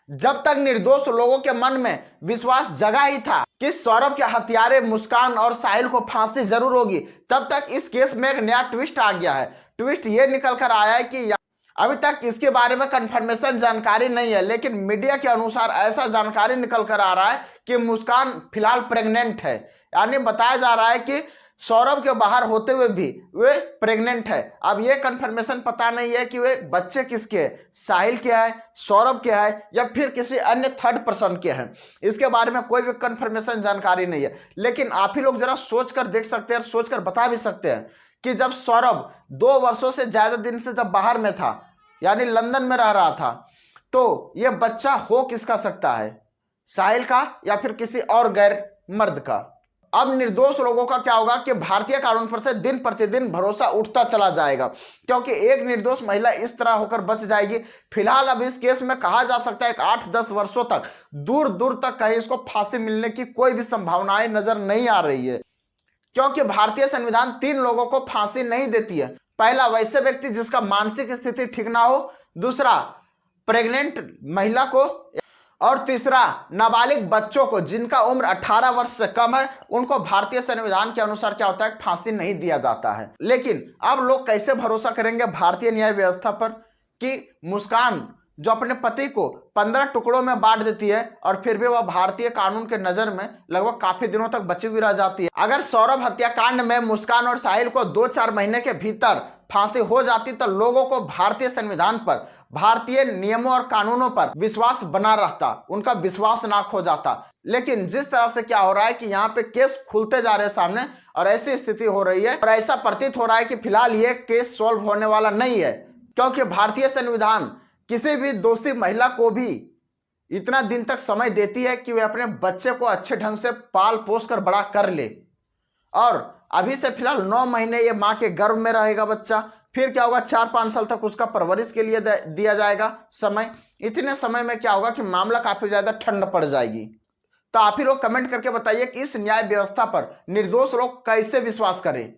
जब तक निर्दोष लोगों के मन में विश्वास जगा ही था कि सौरभ के हत्यारे मुस्कान और साहिल को फांसी जरूर होगी, तब तक इस केस में एक नया ट्विस्ट आ गया है। ट्विस्ट ये निकल कर आया है कि अभी तक इसके बारे में कंफर्मेशन जानकारी नहीं है, लेकिन मीडिया के अनुसार ऐसा जानकारी निकल कर आ रहा है कि मुस्कान फिलहाल प्रेग्नेंट है। यानी बताया जा रहा है कि सौरभ के बाहर होते हुए भी वे प्रेग्नेंट है। अब ये कंफर्मेशन पता नहीं है कि वे बच्चे किसके हैं, साहिल के है, सौरभ के है या फिर किसी अन्य थर्ड पर्सन के हैं। इसके बारे में कोई भी कंफर्मेशन जानकारी नहीं है, लेकिन आप ही लोग जरा सोच कर देख सकते हैं और सोच कर बता भी सकते हैं कि जब सौरभ 2 वर्षों से ज्यादा दिन से जब बाहर में था, यानी लंदन में रह रहा था, तो यह बच्चा हो किसका सकता है, साहिल का या फिर किसी और गैर मर्द का। अब निर्दोष लोगों का क्या होगा कि भारतीय कानून पर से दिन प्रतिदिन भरोसा उठता चला जाएगा, क्योंकि एक निर्दोष महिला इस तरह होकर बच जाएगी। फिलहाल अब इस केस में कहा जा सकता है कि 8-10 वर्षों तक दूर दूर तक कहीं इसको फांसी मिलने की कोई भी संभावनाएं नजर नहीं आ रही है, क्योंकि भारतीय संविधान 3 लोगों को फांसी नहीं देती है। पहला, वैसे व्यक्ति जिसका मानसिक स्थिति ठीक ना हो, दूसरा प्रेग्नेंट महिला को, और तीसरा नाबालिग बच्चों को जिनका उम्र 18 वर्ष से कम है, उनको भारतीय संविधान के अनुसार क्या होता है, फांसी नहीं दिया जाता है। लेकिन अब लोग कैसे भरोसा करेंगे भारतीय न्याय व्यवस्था पर कि मुस्कान जो अपने पति को 15 टुकड़ों में बांट देती है और फिर भी वह भारतीय कानून के नजर में लगभग काफी दिनों तक बची हुई रह जाती है। अगर सौरभ हत्याकांड में मुस्कान और साहिल को 2-4 महीने के भीतर फांसी हो जाती तो लोगों को भारतीय संविधान पर, भारतीय नियमों और कानूनों पर विश्वास बना रहता, उनका विश्वास ना खो जाता। लेकिन जिस तरह से क्या हो रहा है कि यहाँ पे केस खुलते जा रहे हैं सामने और ऐसी स्थिति हो रही है और ऐसा प्रतीत हो रहा है कि फिलहाल ये केस सॉल्व होने वाला नहीं है, क्योंकि भारतीय संविधान किसी भी दोषी महिला को भी इतना दिन तक समय देती है कि वे अपने बच्चे को अच्छे ढंग से पाल पोस कर बड़ा कर ले। और अभी से फिलहाल 9 महीने ये माँ के गर्भ में रहेगा बच्चा, फिर क्या होगा 4-5 साल तक उसका परवरिश के लिए दिया जाएगा समय। इतने समय में क्या होगा कि मामला काफी ज्यादा ठंड पड़ जाएगी। तो आप ही लोग कमेंट करके बताइए कि इस न्याय व्यवस्था पर निर्दोष लोग कैसे विश्वास करें।